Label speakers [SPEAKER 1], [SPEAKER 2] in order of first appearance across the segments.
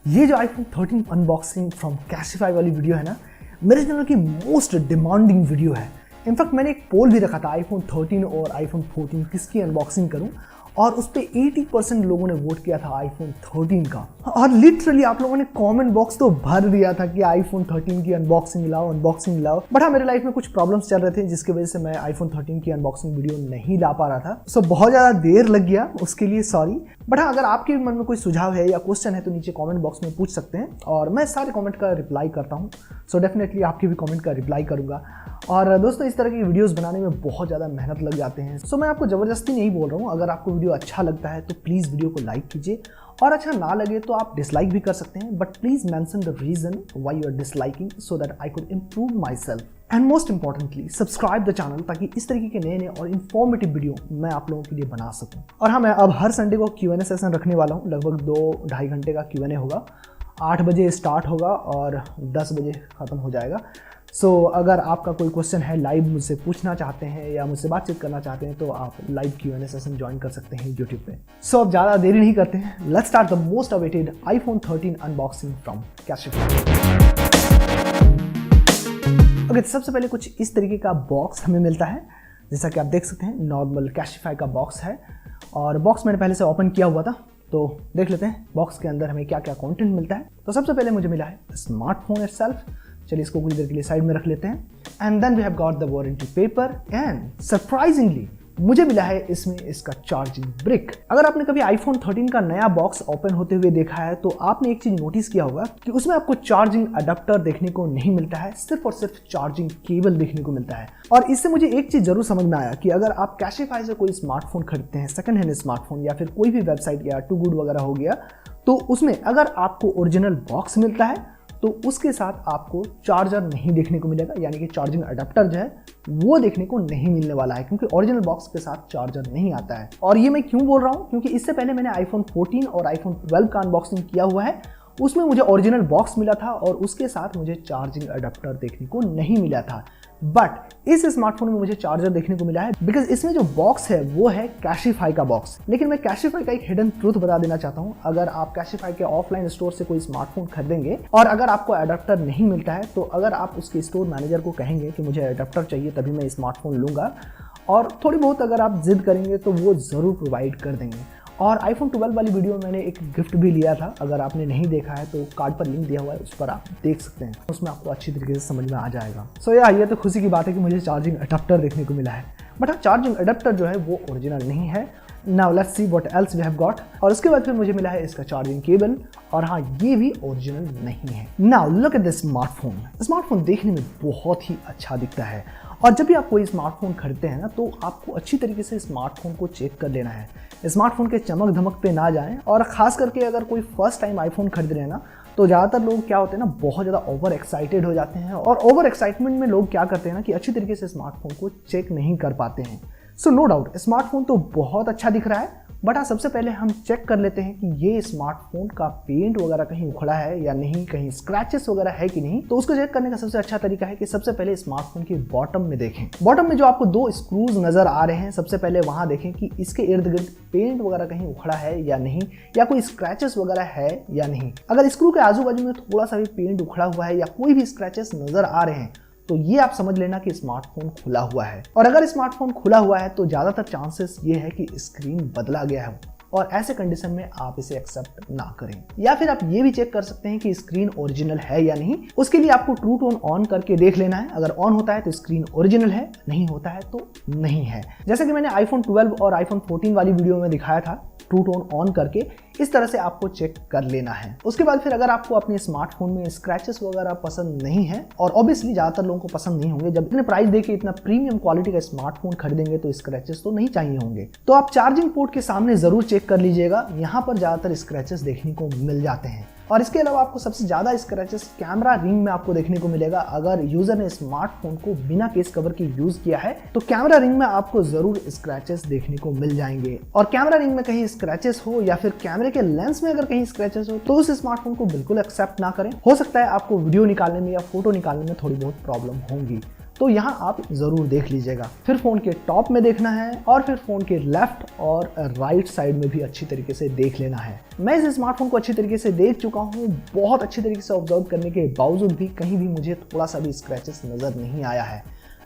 [SPEAKER 1] ये जो iPhone 13 unboxing from Cashify वाली वीडियो है ना, मेरे चैनल की मोस्ट डिमांडिंग वीडियो है। इनफैक्ट मैंने एक पोल भी रखा था iPhone 13 और iPhone 14 किसकी अनबॉक्सिंग करूं, और उस पर 80% लोगों ने वोट किया था iPhone 13 का। और लिटरली आप लोगों ने कमेंट बॉक्स तो भर दिया था कि iPhone 13 की अनबॉक्सिंग लाओ। बट हाँ, मेरे लाइफ में कुछ प्रॉब्लम्स चल रहे थे जिसकी वजह से मैं iPhone 13 की अनबॉक्सिंग वीडियो नहीं ला पा रहा था। सो बहुत ज़्यादा देर लग गया, उसके लिए सॉरी। बट हाँ, अगर आपके मन में कोई सुझाव है या क्वेश्चन है तो नीचे कमेंट बॉक्स में पूछ सकते हैं और मैं सारे कमेंट का रिप्लाई करता हूँ। सो डेफिनेटली आपके भी कमेंट का रिप्लाई करूँगा। और दोस्तों, इस तरह की वीडियोस बनाने में बहुत ज़्यादा मेहनत लग जाते हैं। सो मैं आपको ज़बरदस्ती नहीं बोल रहा हूँ। अगर आपको वीडियो अच्छा लगता है तो प्लीज़ वीडियो को लाइक कीजिए, और अच्छा ना लगे तो आप डिसलाइक भी कर सकते हैं। But please mention the reason why you are disliking so that I could improve myself. And most importantly subscribe the channel, ताकि इस तरीके के नए और इन्फॉर्मेटिव वीडियो मैं आप लोगों के लिए बना सकूँ। और हाँ, मैं अब हर संडे को Q&A सेशन रखने वाला हूँ। लगभग 2-2.5 घंटे का Q&A होगा। 8 बजे स्टार्ट होगा और 10 बजे ख़त्म हो जाएगा। सो अगर आपका कोई क्वेश्चन है, लाइव मुझसे पूछना चाहते हैं या मुझसे बातचीत करना चाहते हैं, तो आप लाइव Q&A सेशन ज्वाइन कर सकते हैं यूट्यूब पे। सो अब ज़्यादा देरी नहीं करते हैं, let's start the most awaited iPhone 13 unboxing from Cashify. Okay, सबसे पहले कुछ इस तरीके का बॉक्स हमें मिलता है। जैसा कि आप देख सकते हैं, नॉर्मल कैशिफाई का बॉक्स है और बॉक्स मैंने पहले से ओपन किया हुआ था। तो देख लेते हैं बॉक्स के अंदर हमें क्या क्या कंटेंट मिलता है। तो सबसे पहले मुझे मिला है स्मार्टफोन इटसेल्फ। चलिए इसको कुछ देर के लिए साइड में रख लेते हैं। And then we have got the warranty paper and surprisingly मुझे मिला है इसमें इसका चार्जिंग ब्रिक। अगर आपने कभी iPhone 13 का नया बॉक्स ओपन होते हुए देखा है तो आपने एक चीज नोटिस किया होगा कि उसमें आपको चार्जिंग अडेप्टर देखने को नहीं मिलता है, सिर्फ और सिर्फ चार्जिंग केबल देखने को मिलता है। और इससे मुझे एक चीज जरूर समझ में आया कि अगर आप कैशिफाई से कोई स्मार्टफोन खरीदते हैं, सेकंड हैंड स्मार्टफोन या फिर कोई भी वेबसाइट या टू गुड वगैरह हो गया, तो उसमें अगर आपको ओरिजिनल बॉक्स मिलता है तो उसके साथ आपको चार्जर नहीं देखने को मिलेगा, यानी कि चार्जिंग अडेप्टर जो है वो देखने को नहीं मिलने वाला है, क्योंकि ओरिजिनल बॉक्स के साथ चार्जर नहीं आता है। और ये मैं क्यों बोल रहा हूँ, क्योंकि इससे पहले मैंने iPhone 14 और iPhone 12 का अनबॉक्सिंग किया हुआ है। उसमें मुझे ओरिजिनल बॉक्स मिला था और उसके साथ मुझे चार्जिंग अडेप्टर देखने को नहीं मिला था। बट इस स्मार्टफोन में मुझे चार्जर देखने को मिला है, बिकॉज इसमें जो बॉक्स है वो है कैशिफाई का बॉक्स। लेकिन मैं कैशिफाई का एक हिडन ट्रूथ बता देना चाहता हूँ। अगर आप कैशिफाई के ऑफलाइन स्टोर से कोई स्मार्टफोन खरीदेंगे और अगर आपको अडेप्टर नहीं मिलता है, तो अगर आप उसके स्टोर मैनेजर को कहेंगे कि मुझे अडेप्टर चाहिए तभी मैं स्मार्टफोन लूँगा, और थोड़ी बहुत अगर आप जिद करेंगे तो वो ज़रूर प्रोवाइड कर देंगे। और iPhone 12 वाली वीडियो में मैंने एक गिफ्ट भी लिया था। अगर आपने नहीं देखा है तो कार्ड पर लिंक दिया हुआ है, उस पर आप देख सकते हैं। उसमें आपको अच्छी तरीके से समझ में आ जाएगा। सो ये तो खुशी की बात है कि मुझे चार्जिंग अडेप्टर देखने को मिला है। बट हाँ, चार्जिंग अडेप्टर जो है वो ओरिजिनल नहीं है। Now let's see what else we have got. और उसके बाद फिर मुझे मिला है इसका चार्जिंग केबल, और हाँ, ये भी ओरिजिनल नहीं है। Now look at this smartphone. Smartphone देखने में बहुत ही अच्छा दिखता है, और जब भी आप कोई स्मार्टफोन खरीदते हैं ना, तो आपको अच्छी तरीके से स्मार्टफोन को चेक कर लेना है। स्मार्टफोन के चमक धमक पे ना जाएं, और ख़ास करके अगर कोई फर्स्ट टाइम आईफोन खरीद रहे हैं ना, तो ज़्यादातर लोग क्या होते हैं ना, बहुत ज़्यादा ओवर एक्साइटेड हो जाते हैं, और ओवर एक्साइटमेंट में लोग क्या करते हैं ना कि अच्छी तरीके से स्मार्टफोन को चेक नहीं कर पाते हैं। सो नो डाउट स्मार्टफोन तो बहुत अच्छा दिख रहा है, बट हाँ, सबसे पहले हम चेक कर लेते हैं कि ये स्मार्टफोन का पेंट वगैरह कहीं उखड़ा है या नहीं, कहीं स्क्रैचेस वगैरह है कि नहीं। तो उसको चेक करने का सबसे अच्छा तरीका है कि सबसे पहले स्मार्टफोन के बॉटम में देखें। बॉटम में जो आपको 2 स्क्रूज नजर आ रहे हैं, सबसे पहले वहां देखें कि इसके इर्द गिर्द पेंट वगैरह कहीं उखड़ा है या नहीं, या कोई स्क्रैचेस वगैरह है या नहीं। अगर स्क्रू के आजू बाजू में थोड़ा सा भी पेंट उखड़ा हुआ है या कोई भी स्क्रैचेस नजर आ रहे हैं, तो ये आप समझ लेना कि स्मार्टफोन खुला हुआ है। और अगर स्मार्टफोन खुला हुआ है तो ज्यादातर चांसेस ये है कि स्क्रीन बदला गया है, और ऐसे कंडीशन में आप इसे एक्सेप्ट ना करें। या फिर आप ये भी चेक कर सकते हैं कि स्क्रीन ओरिजिनल है या नहीं। उसके लिए आपको ट्रू टोन ऑन करके देख लेना है। अगर ऑन होता है तो स्क्रीन ओरिजिनल है, नहीं होता है तो नहीं है। जैसे कि मैंने iPhone 12 और iPhone 14 वाली वीडियो में दिखाया था, ट्रू टोन ऑन करके इस तरह से आपको चेक कर लेना है। उसके बाद फिर अगर आपको अपने स्मार्टफोन में स्क्रैचेस वगैरह पसंद नहीं है, और ऑब्वियसली ज्यादातर लोगों को पसंद नहीं होंगे, जब इतने प्राइस देके इतना प्रीमियम क्वालिटी का स्मार्टफोन खरीदेंगे तो स्क्रैचेस तो नहीं चाहिए होंगे, तो आप चार्जिंग पोर्ट के सामने जरूर चेक कर लीजिएगा। यहाँ पर ज्यादातर स्क्रैचेस देखने को मिल जाते हैं। और इसके अलावा आपको सबसे ज्यादा स्क्रैचेस कैमरा रिंग में आपको देखने को मिलेगा। अगर यूजर ने स्मार्टफोन को बिना केस कवर के यूज किया है तो कैमरा रिंग में आपको जरूर स्क्रैचेस देखने को मिल जाएंगे। और कैमरा रिंग में कहीं स्क्रैचेस हो या फिर कैमरे के लेंस में अगर कहीं स्क्रैचेस हो तो उस स्मार्टफोन को बिल्कुल एक्सेप्ट ना करें। हो सकता है आपको वीडियो निकालने में या फोटो निकालने में थोड़ी बहुत प्रॉब्लम होंगी। तो यहाँ आप जरूर देख लीजिएगा। फिर फोन के टॉप में देखना है और फिर फोन के लेफ्ट और राइट साइड में भी अच्छी तरीके से देख लेना है। मैं इस स्मार्टफोन को अच्छी तरीके से देख चुका हूँ, बहुत अच्छी तरीके से ऑब्जर्व करने के बावजूद भी कहीं भी मुझे थोड़ा सा भी स्क्रैचेस नजर नहीं आया है।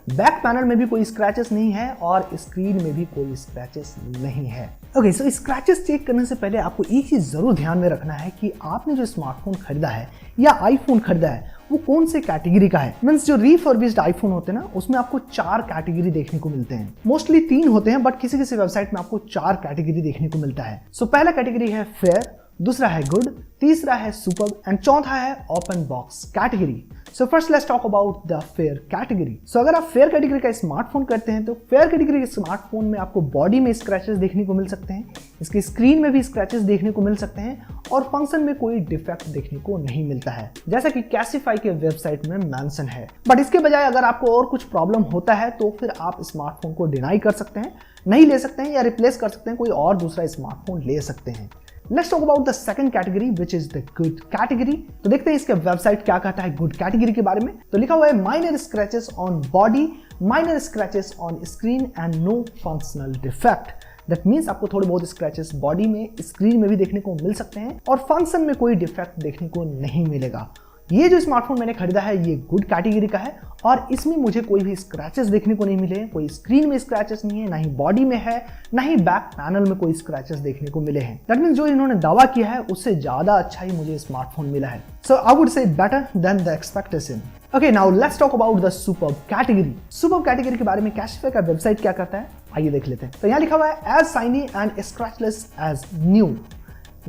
[SPEAKER 1] बैक पैनल में भी कोई स्क्रैचेस नहीं है और स्क्रीन में भी कोई स्क्रैचेस नहीं है। ओके, सो स्क्रैचेस चेक करने से पहले आपको एक चीज जरूर ध्यान में रखना है कि आपने जो स्मार्टफोन खरीदा है या आईफोन खरीदा है वो कौन से कैटेगरी का है। मींस जो रिफर्बिश्ड आईफोन होते हैं ना, उसमें आपको 4 कैटेगरी देखने को मिलते हैं। मोस्टली 3 होते हैं, बट किसी किसी वेबसाइट में आपको 4 कैटेगरी देखने को मिलता है। सो पहला कैटेगरी है फेयर, दूसरा है गुड, तीसरा है सुपर्ब एंड चौथा है open box category. So first let's talk about the fair category. So अगर आप फेयर कैटेगरी का स्मार्टफोन करते हैं तो फेयर कैटेगरी के स्मार्टफोन में आपको बॉडी में स्क्रैचेस देखने को मिल सकते हैं, इसकी स्क्रीन में भी स्क्रैचेस देखने को मिल सकते हैं और फंक्शन में कोई डिफेक्ट देखने को नहीं मिलता है, जैसा कि कैशिफाई के वेबसाइट में मेंशन है। बट इसके बजाय अगर आपको और कुछ प्रॉब्लम होता है तो फिर आप स्मार्टफोन को डिनाई कर सकते हैं, नहीं ले सकते हैं या रिप्लेस कर सकते हैं, कोई और दूसरा स्मार्टफोन ले सकते हैं। Let's talk about the second category, which is the good category। तो देखते हैं इसके वेबसाइट क्या कहता है गुड कैटेगरी के बारे में। तो लिखा हुआ है minor scratches on body, minor scratches on screen and no functional defect. That means आपको थोड़े बहुत स्क्रैचेस बॉडी में, स्क्रीन में भी देखने को मिल सकते हैं और फंक्शन में कोई डिफेक्ट देखने को नहीं मिलेगा। ये जो स्मार्टफोन मैंने खरीदा है ये गुड कैटेगरी का है और इसमें मुझे कोई भी स्क्रैचेस देखने को नहीं मिले, कोई स्क्रीन में स्क्रैचेस नहीं है, ना ही बॉडी में है, ना ही बैक पैनल में कोई स्क्रैचेस देखने को मिले हैं। दैट मींस जो इन्होंने दावा किया है उससे ज्यादा अच्छा ही मुझे स्मार्टफोन मिला है। So I would say better than the expectation. Okay, now let's talk about the superb category. Superb category के बारे में कैशिफाई का वेबसाइट क्या कहता है, आइए देख लेते हैं। तो यहाँ लिखा हुआ है as shiny and scratchless as new,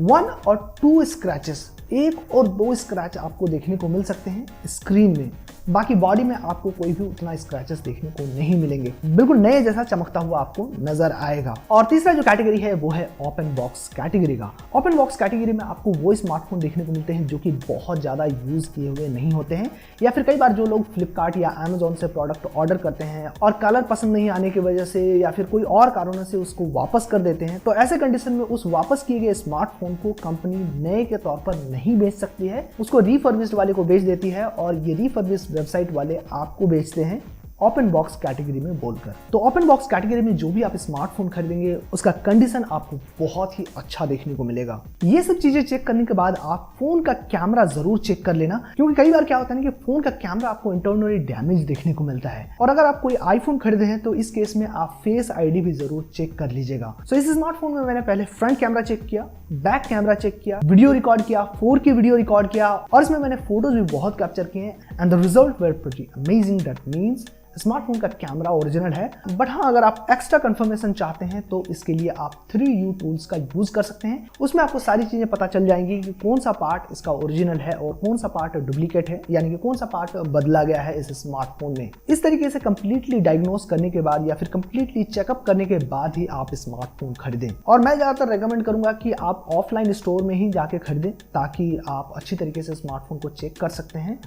[SPEAKER 1] 1 और 2 स्क्रैचेस, 1 और 2 स्क्रैच आपको देखने को मिल सकते हैं स्क्रीन में, बाकी बॉडी में आपको कोई भी उतना स्क्रैचेस देखने को नहीं मिलेंगे, बिल्कुल नए जैसा चमकता हुआ आपको नजर आएगा। और तीसरा जो कैटेगरी है वो है ओपन बॉक्स कैटेगरी का। ओपन बॉक्स कैटेगरी में आपको वो स्मार्टफोन देखने को मिलते हैं जो कि बहुत ज्यादा यूज किए हुए नहीं होते हैं, या फिर कई बार जो लोग फ्लिपकार्ट या अमेजोन से प्रोडक्ट ऑर्डर करते हैं और कलर पसंद नहीं आने की वजह से या फिर कोई और कारणों से उसको वापस कर देते हैं, तो ऐसे कंडीशन में उस वापस किए गए स्मार्टफोन को कंपनी नए के तौर पर नहीं बेच सकती है, उसको रिफर्बिश्ड वाले को बेच देती है और ये रिफर्बिश्ड वेबसाइट वाले आपको बेचते हैं ओपन बॉक्स कैटेगरी में बोलकर। तो ओपन बॉक्स कैटेगरी में जो भी आप स्मार्टफोन खरीदेंगे उसका कंडीशन आपको बहुत ही अच्छा देखने को मिलेगा। ये सब चीजें चेक करने के बाद आप फोन का कैमरा जरूर चेक कर लेना, क्योंकि कई बार क्या होता है कि फोन का कैमरा आपको इंटरनली डैमेज देखने को मिलता है। और अगर आप कोई आईफोन खरीदे हैं तो इस केस में आप फेस आईडी भी जरूर चेक कर लीजिएगा। सो इस स्मार्टफोन में मैंने पहले फ्रंट कैमरा चेक किया, बैक कैमरा चेक किया, वीडियो रिकॉर्ड किया, 4K वीडियो रिकॉर्ड किया और इसमें मैंने फोटोज भी बहुत कैप्चर किए हैं and the result were pretty amazing. That means smartphone का कैमरा ओरिजिनल है। बट हाँ, अगर आप एक्स्ट्रा कंफर्मेशन चाहते हैं तो इसके लिए आप 3U टूल्स का यूज कर सकते हैं। उसमें आपको सारी चीजें पता चल जाएंगी कि कौन सा पार्ट इसका ओरिजिनल है और कौन सा पार्ट डुप्लीकेट है, यानी कि कौन सा पार्ट बदला गया है इस स्मार्टफोन में। इस तरीके से कंप्लीटली डायग्नोस करने के बाद या फिर कंप्लीटली चेकअप करने के बाद ही आप स्मार्टफोन खरीदें। और मैं ज्यादातर रेकमेंड करूंगा कि आप ऑफलाइन स्टोर में ही जाके खरीदें ताकि आप अच्छी तरीके से स्मार्टफोन को चेक कर सकते हैं।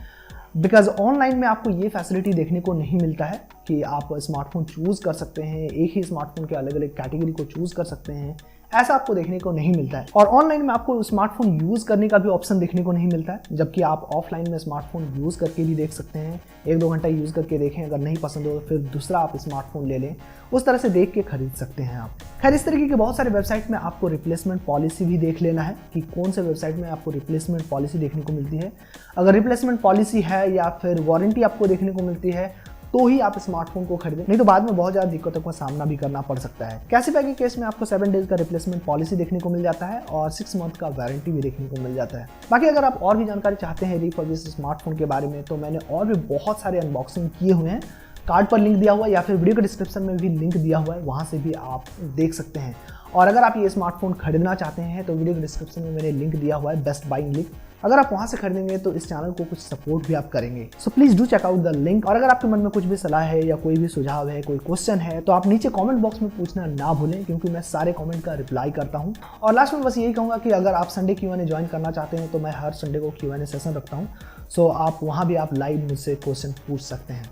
[SPEAKER 1] बिकॉज ऑनलाइन में आपको ये फैसिलिटी देखने को नहीं मिलता है कि आप स्मार्टफोन चूज कर सकते हैं, एक ही स्मार्टफोन के अलग अलग कैटेगरी को चूज कर सकते हैं, ऐसा आपको देखने को नहीं मिलता है। और ऑनलाइन में आपको स्मार्टफोन यूज करने का भी ऑप्शन देखने को नहीं मिलता है, जबकि आप ऑफलाइन में स्मार्टफोन यूज करके भी देख सकते हैं। 1-2 घंटा यूज करके देखें, अगर नहीं पसंद हो तो फिर दूसरा आप स्मार्टफोन ले लें, उस तरह से देख के खरीद सकते हैं आप। खैर, इस तरीके के बहुत सारे वेबसाइट में आपको रिप्लेसमेंट पॉलिसी भी देख लेना है कि कौन से वेबसाइट में आपको रिप्लेसमेंट पॉलिसी देखने को मिलती है। अगर रिप्लेसमेंट पॉलिसी है या फिर वारंटी आपको देखने को मिलती है तो ही आप स्मार्टफोन को खरीदें, नहीं तो बाद में बहुत ज़्यादा दिक्कतों का सामना भी करना पड़ सकता है। कैशिफाई के केस में आपको 7 डेज का रिप्लेसमेंट पॉलिसी देखने को मिल जाता है और 6 मंथ का वारंटी भी देखने को मिल जाता है। बाकी अगर आप और भी जानकारी चाहते हैं रिफर्बिश्ड स्मार्टफोन के बारे में तो मैंने और भी बहुत सारे अनबॉक्सिंग किए हुए हैं, कार्ड पर लिंक दिया हुआ है या फिर वीडियो के डिस्क्रिप्शन में भी लिंक दिया हुआ है, वहाँ से भी आप देख सकते हैं। और अगर आप ये स्मार्टफोन खरीदना चाहते हैं तो वीडियो के डिस्क्रिप्शन में मैंने लिंक दिया हुआ है, बेस्ट बाइंग लिंक। अगर आप वहां से खरीदेंगे तो इस चैनल को कुछ सपोर्ट भी आप करेंगे। So please do check out the link. और अगर आपके मन में कुछ भी सलाह है या कोई भी सुझाव है, कोई क्वेश्चन है, तो आप नीचे कमेंट बॉक्स में पूछना ना भूलें, क्योंकि मैं सारे कमेंट का रिप्लाई करता हूं। और लास्ट में बस यही कहूंगा कि अगर आप संडे Q&A ज्वाइन करना चाहते हैं तो मैं हर संडे को Q&A सेशन रखता हूँ। सो आप वहाँ भी आप लाइव मुझसे क्वेश्चन पूछ सकते हैं।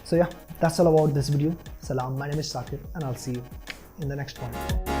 [SPEAKER 1] So yeah that's all about this video. सलाम, my name is Saqib and I will see you in the next one.